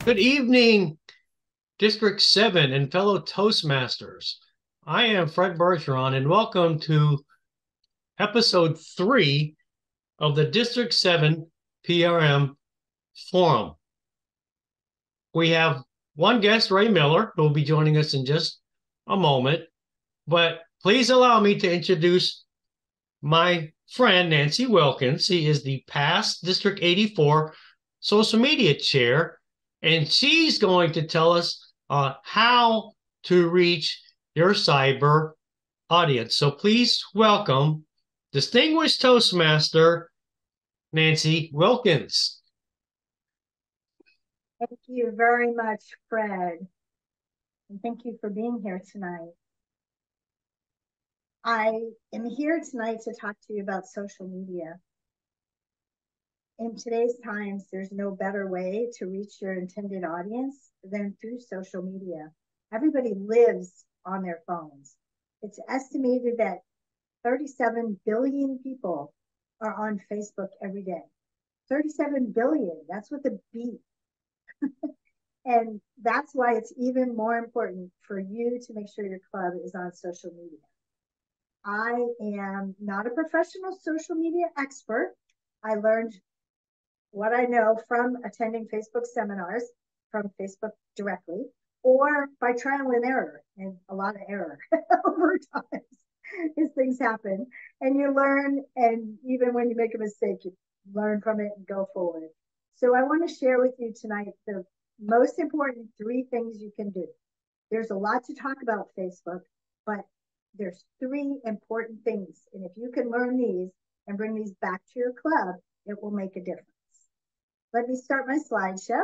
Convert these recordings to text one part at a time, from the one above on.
Good evening, District 7 and fellow Toastmasters. I am Fred Bergeron, and welcome to episode 3 of the District 7 PRM Forum. We have one guest, Ray Miller, who will be joining us in just a moment. But please allow me to introduce my friend, Nancy Wilkins. She is the past District 84 social media chair, and she's going to tell us how to reach your cyber audience. So please welcome distinguished Toastmaster, Nancy Wilkins. Thank you very much, Fred. And thank you for being here tonight. I am here tonight to talk to you about social media. In today's times, there's no better way to reach your intended audience than through social media. Everybody lives on their phones. It's estimated that 37 billion people are on Facebook every day. 37 billion, that's with a B. And that's why it's even more important for you to make sure your club is on social media. I am not a professional social media expert. I learned what I know from attending Facebook seminars from Facebook directly, or by trial and error, and a lot of error over time as things happen. And you learn, and even when you make a mistake, you learn from it and go forward. So I want to share with you tonight the most important 3 things you can do. There's a lot to talk about Facebook, but there's 3 important things. And if you can learn these and bring these back to your club, it will make a difference. Let me start my slideshow.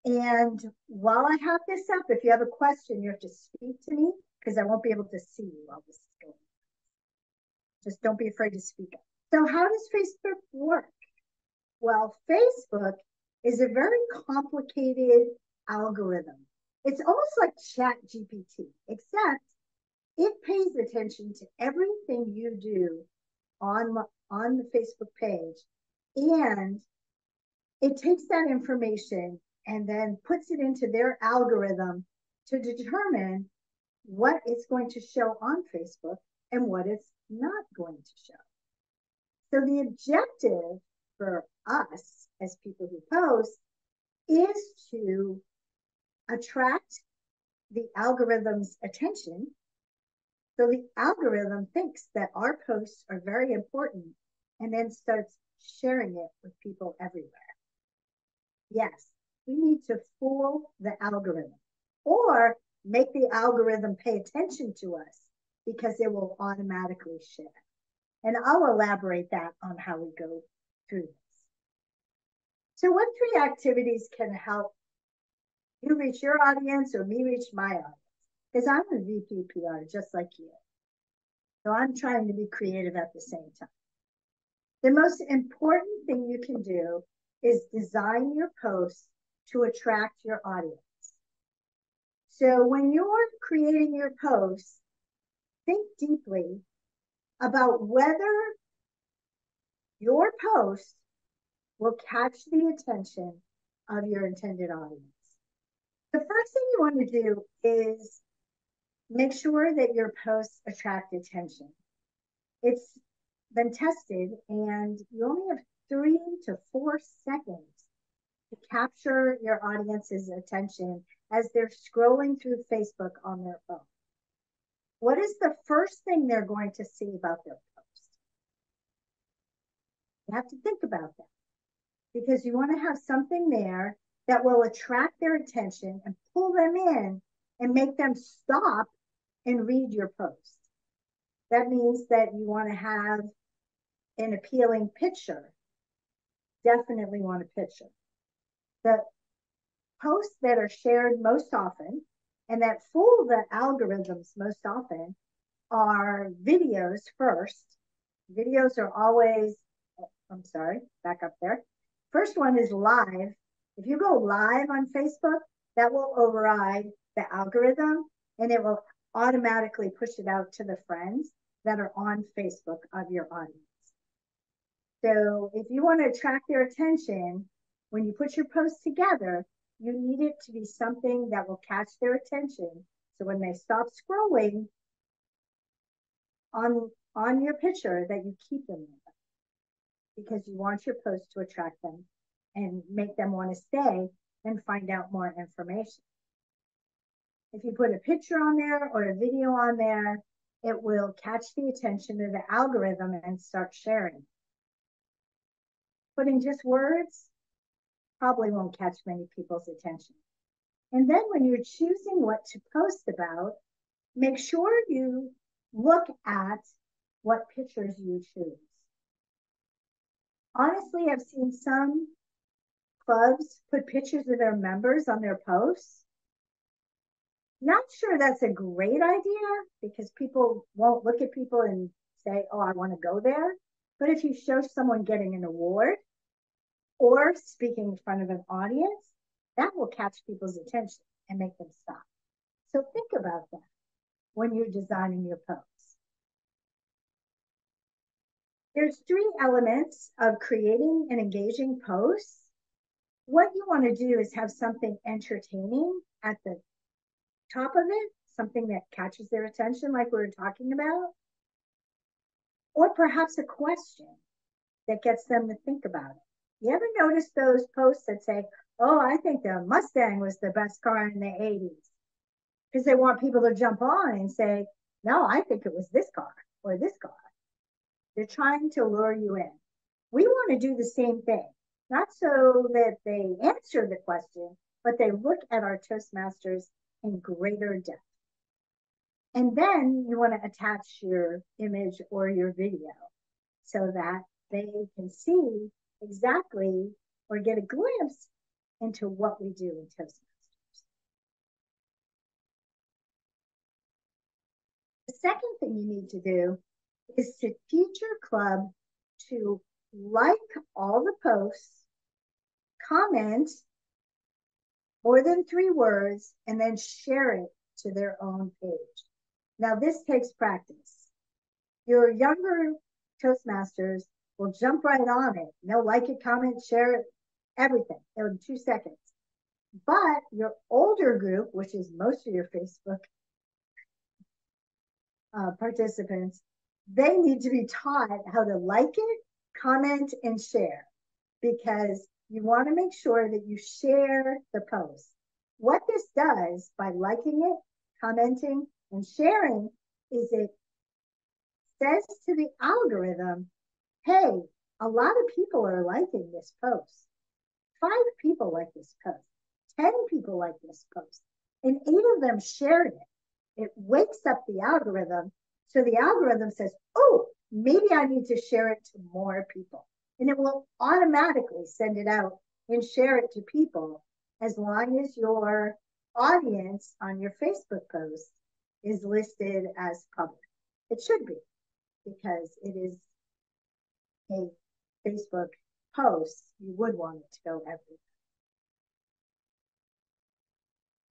And while I have this up, if you have a question, you have to speak to me because I won't be able to see you while this is going on. Just don't be afraid to speak up. So how does Facebook work? Well, Facebook is a very complicated algorithm. It's almost like ChatGPT, except it pays attention to everything you do on the Facebook page, and it takes that information and then puts it into their algorithm to determine what it's going to show on Facebook and what it's not going to show. So the objective for us as people who post is to attract the algorithm's attention. So the algorithm thinks that our posts are very important and then starts sharing it with people everywhere. Yes, we need to fool the algorithm or make the algorithm pay attention to us because it will automatically share. And I'll elaborate that on how we go through this. So what 3 activities can help you reach your audience or me reach my audience? Because I'm a VP PR just like you. So I'm trying to be creative at the same time. The most important thing you can do is design your posts to attract your audience. So when you're creating your posts, think deeply about whether your post will catch the attention of your intended audience. The first thing you want to do is make sure that your posts attract attention. It's been tested, and you only have 3 to 4 seconds to capture your audience's attention as they're scrolling through Facebook on their phone. What is the first thing they're going to see about their post? You have to think about that because you want to have something there that will attract their attention and pull them in and make them stop and read your post. That means that you want to have an appealing picture. Definitely want a picture. The posts that are shared most often and that fool the algorithms most often are videos first. Videos are always, back up there. First one is live. If you go live on Facebook, that will override the algorithm and it will automatically push it out to the friends that are on Facebook of your audience. So if you want to attract their attention, when you put your posts together, You need it to be something that will catch their attention. So when they stop scrolling on your picture, that you keep them there because you want your post to attract them and make them want to stay and find out more information. If you put a picture on there or a video on there, it will catch the attention of the algorithm and start sharing. Putting just words probably won't catch many people's attention. And then when you're choosing what to post about, make sure you look at what pictures you choose. Honestly, I've seen some clubs put pictures of their members on their posts. Not sure that's a great idea because people won't look at people and say, oh, I want to go there. But if you show someone getting an award or speaking in front of an audience, that will catch people's attention and make them stop. So think about that when you're designing your posts. There's three elements of creating an engaging post. What you want to do is have something entertaining at the top of it, something that catches their attention, like we were talking about, or perhaps a question that gets them to think about it. You ever notice those posts that say, oh, I think the Mustang was the best car in the 80s? Because they want people to jump on and say, no, I think it was this car or this car. They're trying to lure you in. We want to do the same thing, not so that they answer the question, but they look at our Toastmasters in greater depth. And then you want to attach your image or your video so that they can see exactly or get a glimpse into what we do in Toastmasters. The second thing you need to do is to teach your club to like all the posts, comment more than 3 words, and then share it to their own page. Now, this takes practice. Your younger Toastmasters will jump right on it. They'll like it, comment, share it, everything in 2 seconds. But your older group, which is most of your Facebook participants, they need to be taught how to like it, comment, and share because you want to make sure that you share the post. What this does by liking it, commenting, and sharing is it says to the algorithm, hey, a lot of people are liking this post. 5 people like this post. 10 people like this post. And 8 of them shared it. It wakes up the algorithm. So the algorithm says, oh, maybe I need to share it to more people. And it will automatically send it out and share it to people as long as your audience on your Facebook post is listed as public. It should be because it is a Facebook post. You would want it to go everywhere.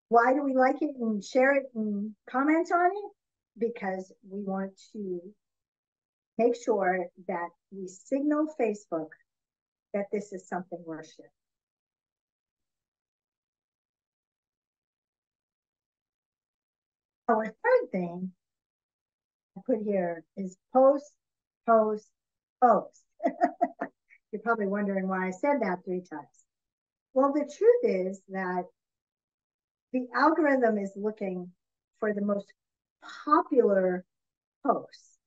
Why do we like it and share it and comment on it? Because we want to make sure that we signal Facebook that this is something we're sharing. Our third thing I put here is post, post, post. You're probably wondering why I said that 3 times. Well, the truth is that the algorithm is looking for the most popular posts.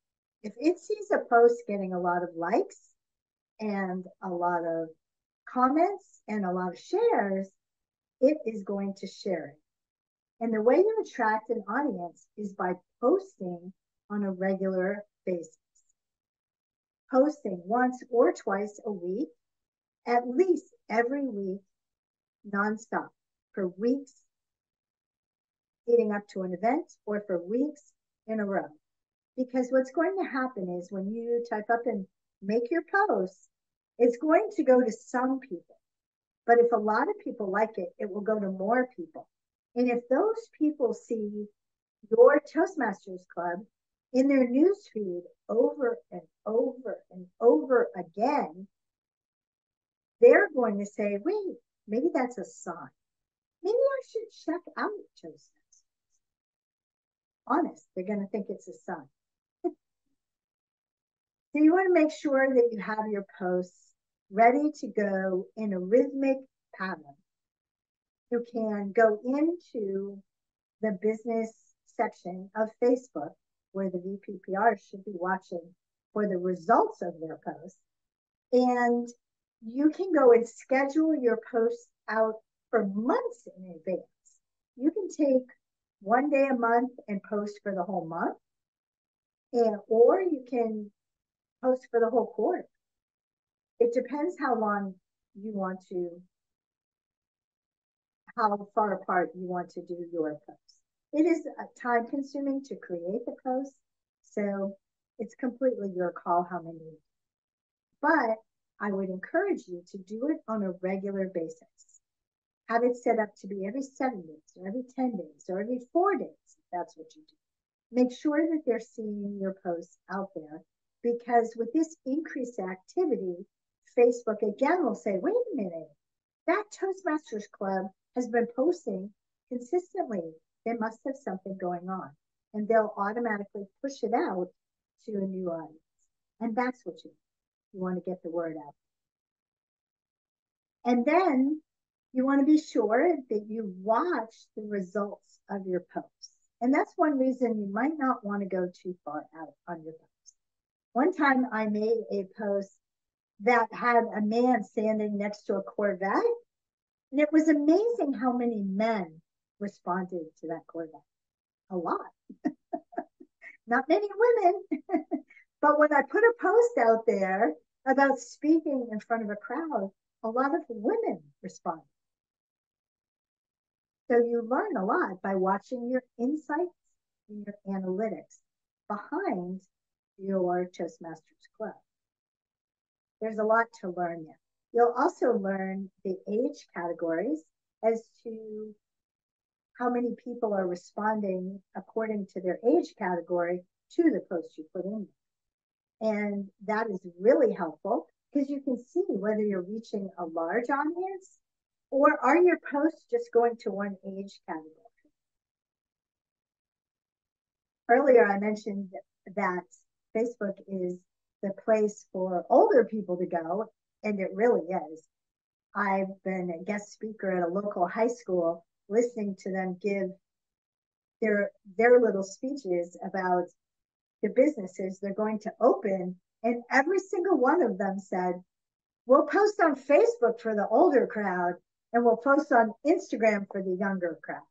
If it sees a post getting a lot of likes and a lot of comments and a lot of shares, it is going to share it. And the way you attract an audience is by posting on a regular basis. Posting once or twice a week, at least every week, nonstop, for weeks leading up to an event or for weeks in a row. Because what's going to happen is when you type up and make your posts, it's going to go to some people. But if a lot of people like it, it will go to more people. And if those people see your Toastmasters Club in their newsfeed over and over and over again, they're going to say, wait, maybe that's a sign. maybe I should check out Toastmasters. Honest, they're going to think it's a sign. So you want to make sure that you have your posts ready to go in a rhythmic pattern. You can go into the business section of Facebook where the VPPR should be watching for the results of their posts. And you can go and schedule your posts out for months in advance. You can take one day a month and post for the whole month, or you can post for the whole quarter. It depends how long you want to, how far apart you want to do your posts. It is time consuming to create the post, so it's completely your call how many. But I would encourage you to do it on a regular basis. Have it set up to be every 7 days or every 10 days or every 4 days, if that's what you do. Make sure that they're seeing your posts out there, because with this increased activity, Facebook again will say, wait a minute, that Toastmasters Club has been posting consistently. They must have something going on. And they'll automatically push it out to a new audience. And that's what you want to get the word out. And then you want to be sure that you watch the results of your posts. And that's one reason you might not want to go too far out on your post. One time I made a post that had a man standing next to a Corvette, and it was amazing how many men responded to that Corvette. A lot. Not many women. But when I put a post out there about speaking in front of a crowd, a lot of women responded. So you learn a lot by watching your insights and your analytics behind your Toastmasters Club. There's a lot to learn there. You'll also learn the age categories as to how many people are responding according to their age category to the post you put in. And that is really helpful because you can see whether you're reaching a large audience or are your posts just going to one age category. Earlier, I mentioned that Facebook is the place for older people to go, and it really is. I've been a guest speaker at a local high school, listening to them give their little speeches about the businesses they're going to open, and every single one of them said, we'll post on Facebook for the older crowd, and we'll post on Instagram for the younger crowd.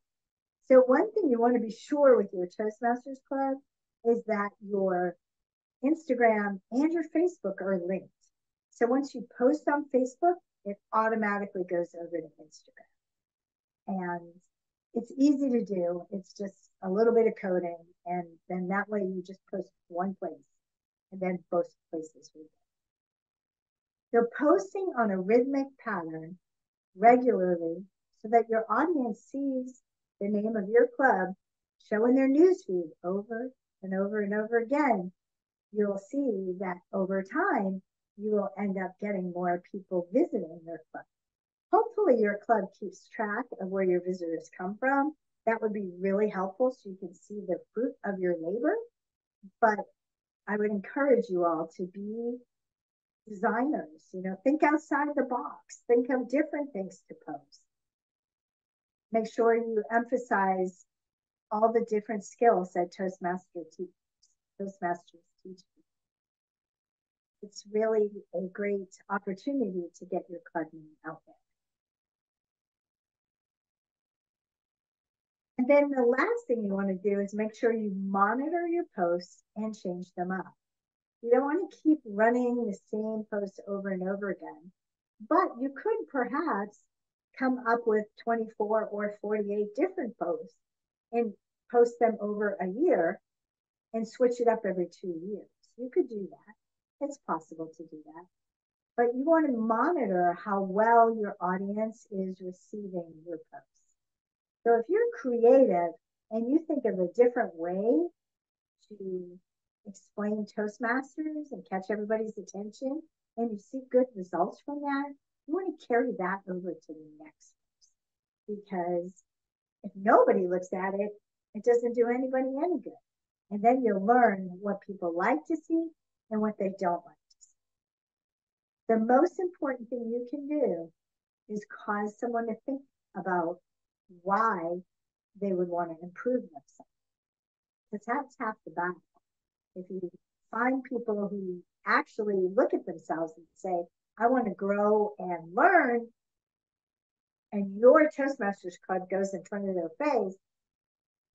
So one thing you want to be sure with your Toastmasters Club is that your Instagram and your Facebook are linked. So once you post on Facebook, it automatically goes over to Instagram. And it's easy to do. It's just a little bit of coding. And then that way you just post one place and then both places will go. So posting on a rhythmic pattern regularly so that your audience sees the name of your club show in their newsfeed over and over and over again, you'll see that over time, you will end up getting more people visiting your club. Hopefully your club keeps track of where your visitors come from. That would be really helpful so you can see the fruit of your labor. But I would encourage you all to be designers, think outside the box, think of different things to post. Make sure you emphasize all the different skills that Toastmasters teach. It's really a great opportunity to get your club name out there. And then the last thing you want to do is make sure you monitor your posts and change them up. You don't want to keep running the same post over and over again, but you could perhaps come up with 24 or 48 different posts and post them over a year and switch it up every 2 years. You could do that. It's possible to do that. But you want to monitor how well your audience is receiving your posts. So if you're creative and you think of a different way to explain Toastmasters and catch everybody's attention, and you see good results from that, you want to carry that over to the next post. because if nobody looks at it, it doesn't do anybody any good. And then you'll learn what people like to see and what they don't like to see. The most important thing you can do is cause someone to think about why they would want to improve themselves. Because that's half the battle. If you find people who actually look at themselves and say, I want to grow and learn, and your Toastmasters card goes in front of their face,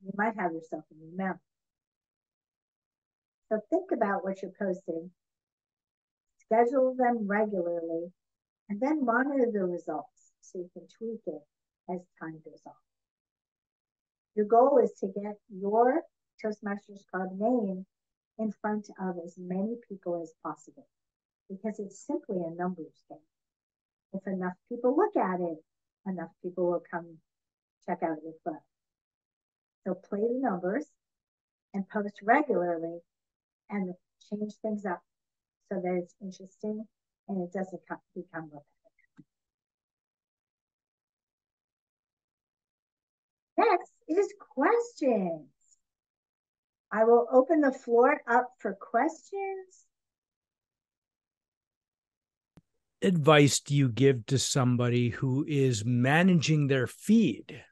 you might have yourself a new member. So think about what you're posting, schedule them regularly, and then monitor the results so you can tweak it as time goes on. Your goal is to get your Toastmasters Club name in front of as many people as possible because it's simply a numbers game. If enough people look at it, enough people will come check out your club. So play the numbers and post regularly and change things up so that it's interesting and it doesn't become repetitive. Next is questions. I will open the floor up for questions. Advice do you give to somebody who is managing their feed?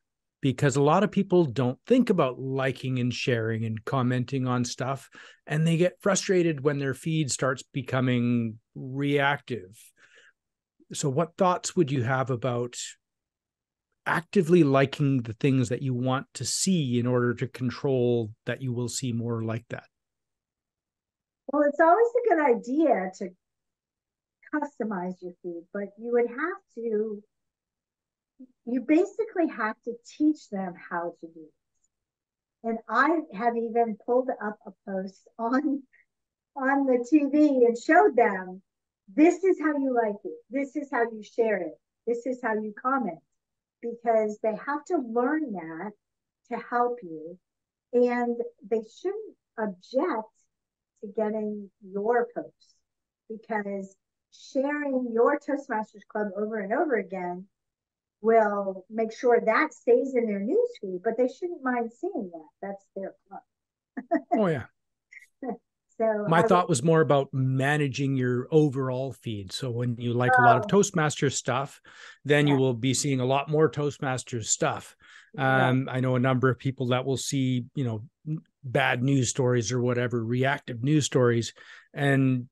Because a lot of people don't think about liking and sharing and commenting on stuff, and they get frustrated when their feed starts becoming reactive. So what thoughts would you have about actively liking the things that you want to see in order to control that you will see more like that? Well, it's always a good idea to customize your feed, but you basically have to teach them how to do this. And I have even pulled up a post on the TV and showed them, this is how you like it. This is how you share it. This is how you comment, because they have to learn that to help you. And they shouldn't object to getting your posts, because sharing your Toastmasters Club over and over again will make sure that stays in their newsfeed, but they shouldn't mind seeing that. That's their club. Oh, yeah. So my thought was more about managing your overall feed. So when you like a lot of Toastmasters stuff, then you will be seeing a lot more Toastmasters stuff. I know a number of people that will see, bad news stories or whatever, reactive news stories. And,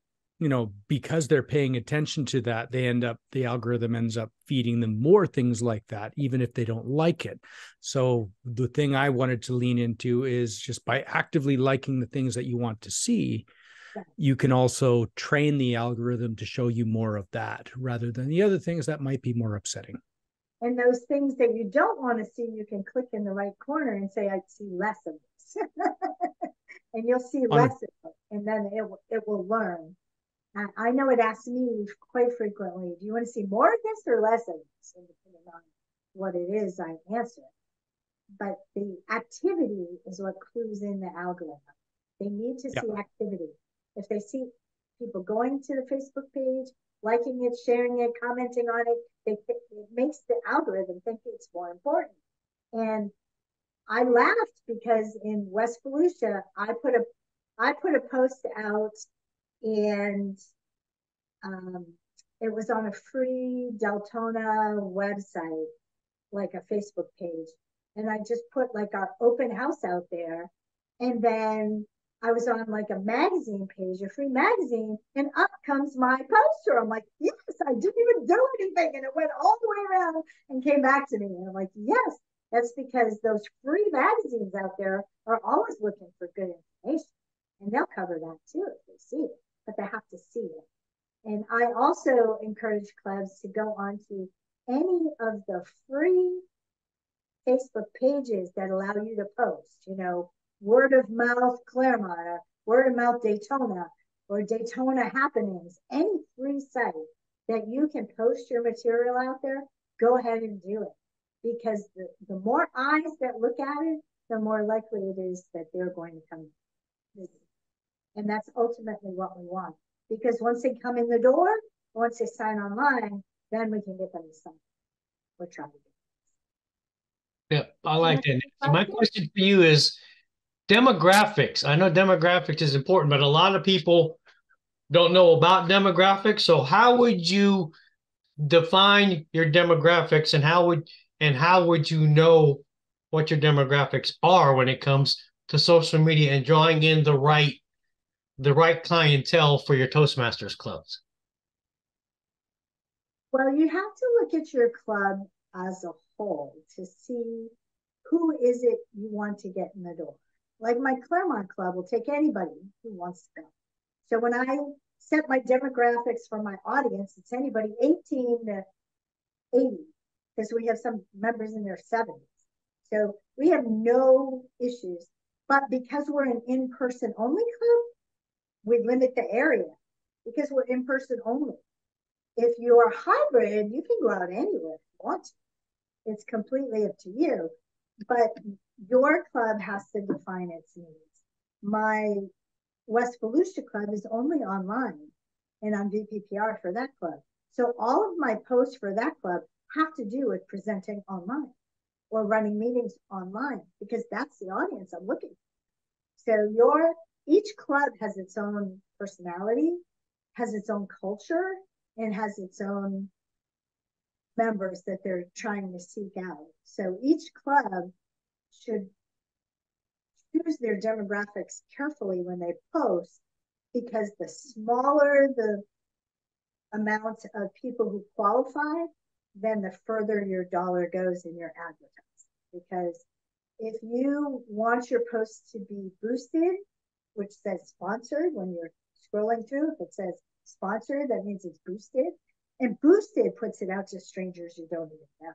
because they're paying attention to that, the algorithm ends up feeding them more things like that, even if they don't like it. So the thing I wanted to lean into is just by actively liking the things that you want to see, you can also train the algorithm to show you more of that rather than the other things that might be more upsetting. And those things that you don't want to see, you can click in the right corner and say, I'd see less of this. And you'll see less of it. And then it will learn. I know it asks me quite frequently, do you want to see more of this or less of this? And depending on what it is, I answer. But the activity is what clues in the algorithm. They need to see activity. If they see people going to the Facebook page, liking it, sharing it, commenting on it, it makes the algorithm think it's more important. And I laughed because in West Volusia, I put a post out, and it was on a free Deltona website, like a Facebook page. And I just put like our open house out there. And then I was on like a magazine page, a free magazine, and up comes my poster. I'm like, yes, I didn't even do anything. And it went all the way around and came back to me. And I'm like, yes, that's because those free magazines out there are always looking for good information. And they'll cover that too if they see it, but they have to see it. And I also encourage clubs to go on to any of the free Facebook pages that allow you to post, word of mouth Claremont, or word of mouth Daytona, or Daytona happenings, any free site that you can post your material out there, go ahead and do it. Because the more eyes that look at it, the more likely it is that they're going to come visit. And that's ultimately what we want. Because once they come in the door, once they sign online, then we can get them to sign. We're trying to do Yeah, I Can like I that, ask a Nancy. My question? question for you is demographics. I know demographics is important, but a lot of people don't know about demographics. So how would you define your demographics, and how would you know what your demographics are when it comes to social media and drawing in the right clientele for your Toastmasters clubs? Well, you have to look at your club as a whole to see who is it you want to get in the door. Like my Claremont Club will take anybody who wants to go. So when I set my demographics for my audience, it's anybody 18 to 80, because we have some members in their 70s. So we have no issues. But because we're an in-person only club, we limit the area because we're in-person only. If you're hybrid, you can go out anywhere if you want to. It's completely up to you. But your club has to define its needs. My West Volusia Club is only online and on VPPR for that club. So all of my posts for that club have to do with presenting online or running meetings online because that's the audience I'm looking for. So each club has its own personality, has its own culture, and has its own members that they're trying to seek out. So each club should choose their demographics carefully when they post, because the smaller the amount of people who qualify, then the further your dollar goes in your advertising. Because if you want your post to be boosted, which says sponsored when you're scrolling through, if it says sponsored, that means it's boosted. And boosted puts it out to strangers you don't even know.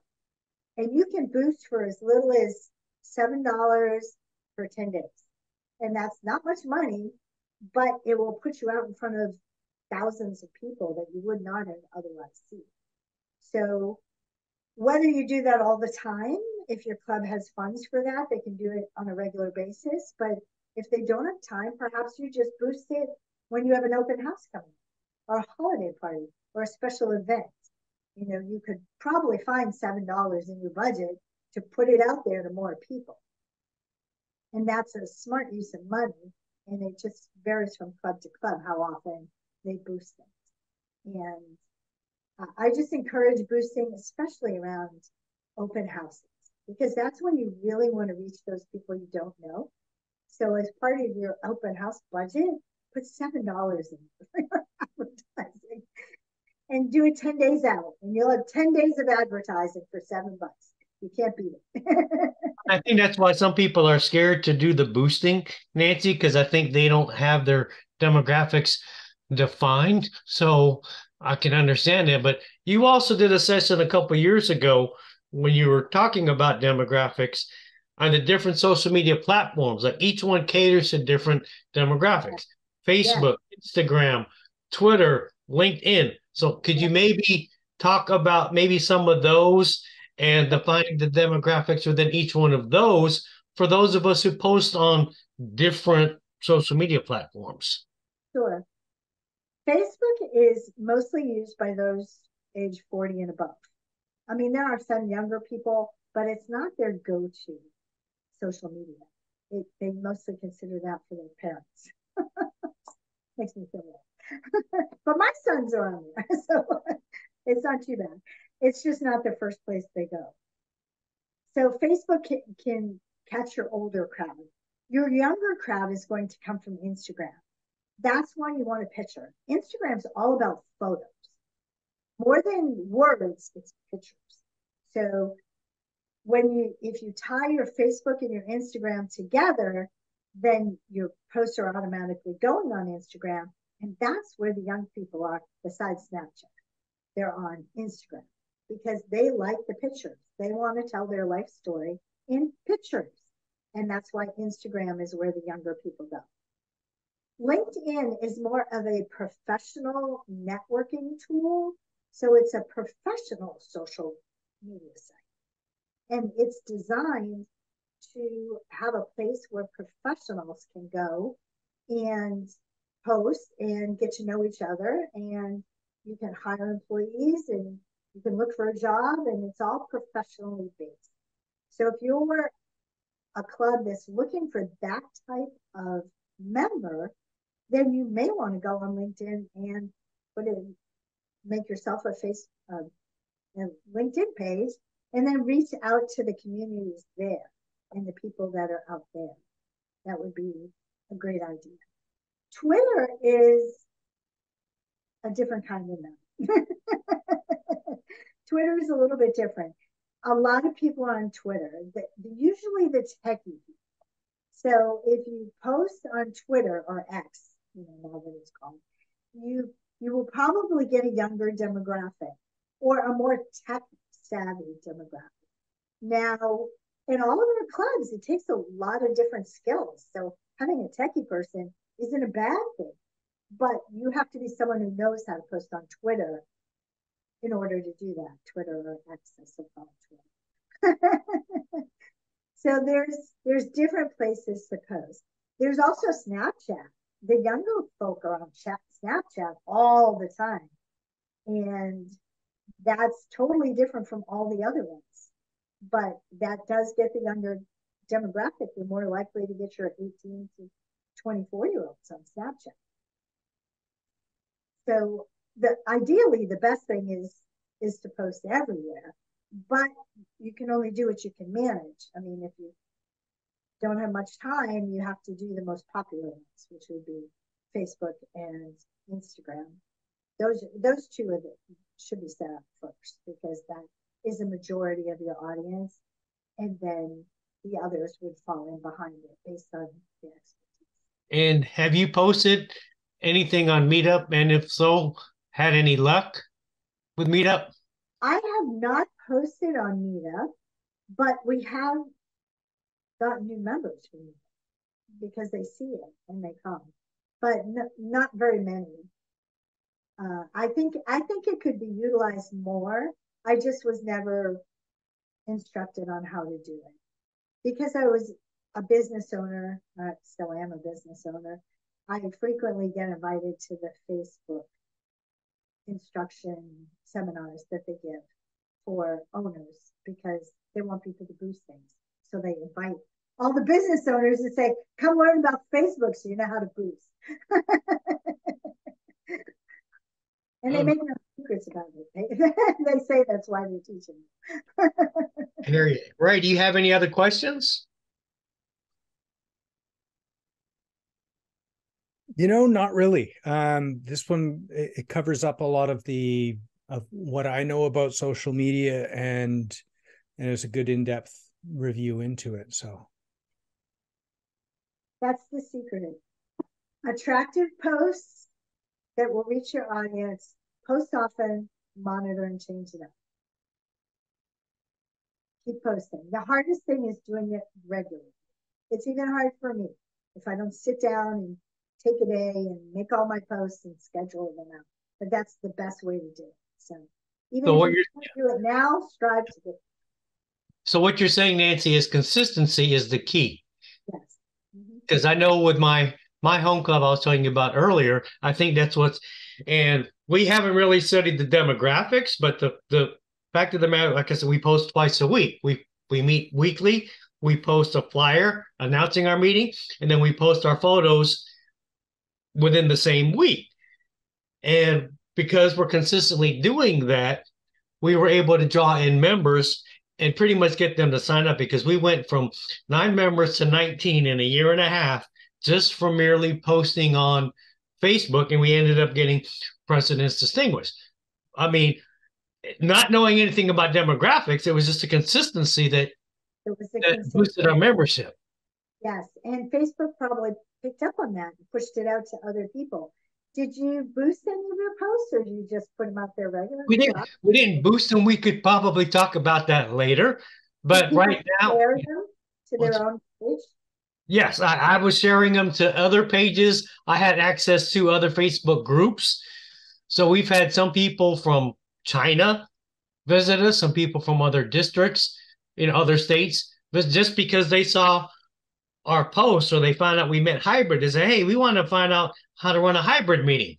And you can boost for as little as $7 for 10 days. And that's not much money, but it will put you out in front of thousands of people that you would not have otherwise seen. So whether you do that all the time, if your club has funds for that, they can do it on a regular basis. But if they don't have time, perhaps you just boost it when you have an open house coming or a holiday party or a special event. You could probably find $7 in your budget to put it out there to more people. And that's a smart use of money. And it just varies from club to club how often they boost things. And I just encourage boosting, especially around open houses, because that's when you really want to reach those people you don't know. So as part of your open house budget, put $7 in for your advertising and do it 10 days out. And you'll have 10 days of advertising for $7. You can't beat it. I think that's why some people are scared to do the boosting, Nancy, because I think they don't have their demographics defined. So I can understand that. But you also did a session a couple years ago when you were talking about demographics on the different social media platforms. Like each one caters to different demographics: Yeah, Facebook, Instagram, Twitter, LinkedIn. So could yeah, you maybe talk about maybe some of those and defining the demographics within each one of those for those of us who post on different social media platforms? sure. Facebook is mostly used by those age 40 and above. I mean, there are some younger people, but it's not their go-to social media. They mostly consider that for their parents. Makes me feel bad. But my sons are on there, so it's not too bad. It's just not the first place they go. So Facebook can catch your older crowd. Your younger crowd is going to come from Instagram. That's why you want a picture. Instagram's all about photos. More than words, it's pictures. So if you tie your Facebook and your Instagram together, then your posts are automatically going on Instagram. And that's where the young people are, besides Snapchat. They're on Instagram because they like the pictures. They want to tell their life story in pictures. And that's why Instagram is where the younger people go. LinkedIn is more of a professional networking tool. So it's a professional social media site. And it's designed to have a place where professionals can go and post and get to know each other. And you can hire employees and you can look for a job, and it's all professionally based. So if you're a club that's looking for that type of member, then you may want to go on LinkedIn and make yourself a LinkedIn page, and then reach out to the communities there and the people that are out there. That would be a great idea. Twitter is a different kind of member. Twitter is a little bit different. A lot of people on Twitter, usually the techie people. So if you post on Twitter or X, now that it's called, you will probably get a younger demographic or a more tech savvy demographic. Now, in all of our clubs, it takes a lot of different skills. So having a techie person isn't a bad thing, but you have to be someone who knows how to post on Twitter in order to do that. Twitter or X, I suppose. So there's different places to post. There's also Snapchat. The younger folk are on Snapchat all the time. And that's totally different from all the other ones. But that does get the younger demographic. You're more likely to get your 18 to 24-year-olds on Snapchat. So ideally, the best thing is to post everywhere. But you can only do what you can manage. I mean, if you don't have much time, you have to do the most popular ones, which would be Facebook and Instagram. Those two should be set up first, because that is a majority of your audience, and then the others would fall in behind it based on the expertise. And have you posted anything on Meetup? And if so, had any luck with Meetup? I have not posted on Meetup, but we have gotten new members from Meetup because they see it and they come, but not very many. I think it could be utilized more. I just was never instructed on how to do it because I was a business owner. I still am a business owner. I frequently get invited to the Facebook instruction seminars that they give for owners because they want people to boost things. So they invite all the business owners and say, come learn about Facebook so you know how to boost. And they make no secrets about it. They say that's why they're teaching. Ray, do you have any other questions? Not really. This one, it covers up a lot of what I know about social media, and it's a good in-depth review into it. So that's the secret. Attractive posts that will reach your audience, post often, monitor and change it up. Keep posting. The hardest thing is doing it regularly. It's even hard for me if I don't sit down and take a day and make all my posts and schedule them out. But that's the best way to do it. So even if you can't do it now, strive to do it. So what you're saying, Nancy, is consistency is the key. Yes. Because I know with my home club I was telling you about earlier, I think that's and we haven't really studied the demographics, but the fact of the matter, like I said, we post twice a week. We meet weekly. We post a flyer announcing our meeting, and then we post our photos within the same week. And because we're consistently doing that, we were able to draw in members and pretty much get them to sign up, because we went from 9 members to 19 in a year and a half just from merely posting on Facebook, and we ended up getting President's Distinguished. I mean, not knowing anything about demographics, it was just a consistency that boosted our membership. Yes, and Facebook probably picked up on that and pushed it out to other people. Did you boost any of your posts, or did you just put them out there regularly? We didn't boost them. We could probably talk about that later. But right now, share them to their own page? Yes, I was sharing them to other pages. I had access to other Facebook groups. So we've had some people from China visit us, some people from other districts in other states, but just because they saw our posts or they found out we meant hybrid, they say, hey, we want to find out how to run a hybrid meeting.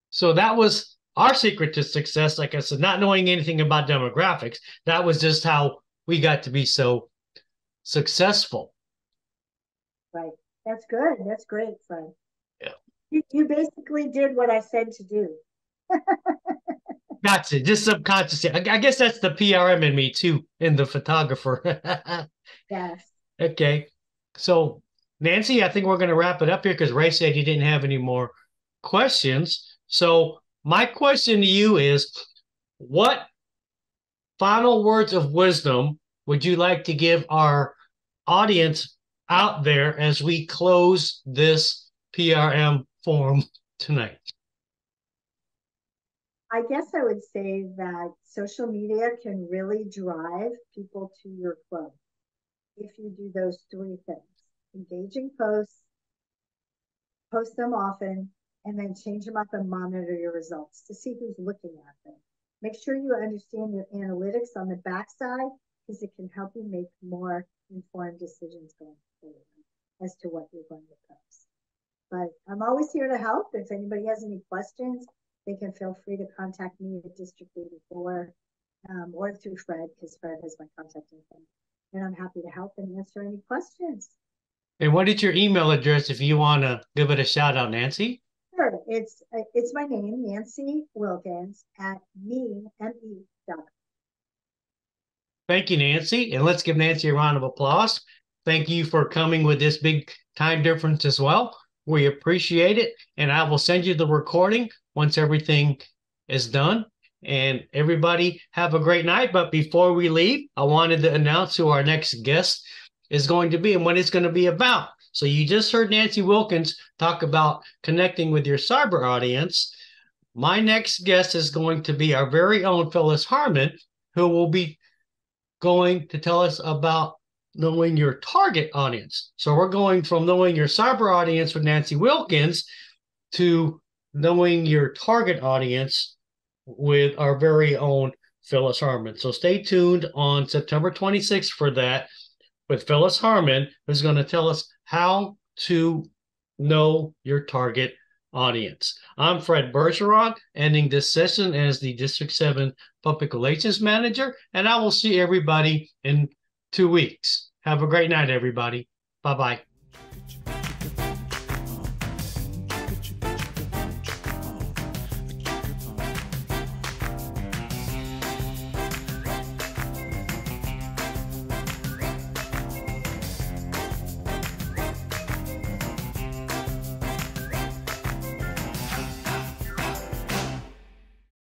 So that was our secret to success. Like I said, not knowing anything about demographics, that was just how we got to be so successful. Right. That's good. That's great, Fred. Yeah. You basically did what I said to do. Gotcha. Just subconsciously. I guess that's the PRM in me too, in the photographer. Yes. Okay. So, Nancy, I think we're going to wrap it up here because Ray said he didn't have any more questions. So, my question to you is what final words of wisdom would you like to give our audience out there as we close this PRM forum tonight? I guess I would say that social media can really drive people to your club if you do those three things: engaging posts, post them often, and then change them up and monitor your results to see who's looking at them. Make sure you understand your analytics on the backside because it can help you make more informed decisions going forward as to what you're going to post. But I'm always here to help. If anybody has any questions, they can feel free to contact me at District 84 or through Fred, because Fred has my contact info. And I'm happy to help and answer any questions. And what is your email address if you want to give it a shout out, Nancy? Sure. It's my name, Nancy Wilkins, at me.com. Thank you, Nancy. And let's give Nancy a round of applause. Thank you for coming with this big time difference as well. We appreciate it. And I will send you the recording once everything is done. And everybody have a great night. But before we leave, I wanted to announce who our next guest is going to be and what it's going to be about. So you just heard Nancy Wilkins talk about connecting with your cyber audience. My next guest is going to be our very own Phyllis Harmon, who will be going to tell us about knowing your target audience. So we're going from knowing your cyber audience with Nancy Wilkins to knowing your target audience with our very own Phyllis Harmon. So stay tuned on September 26th for that with Phyllis Harmon, who's going to tell us how to know your target audience. I'm Fred Bergeron, ending this session as the District 7 Public Relations Manager, and I will see everybody in 2 weeks. Have a great night, everybody. Bye-bye.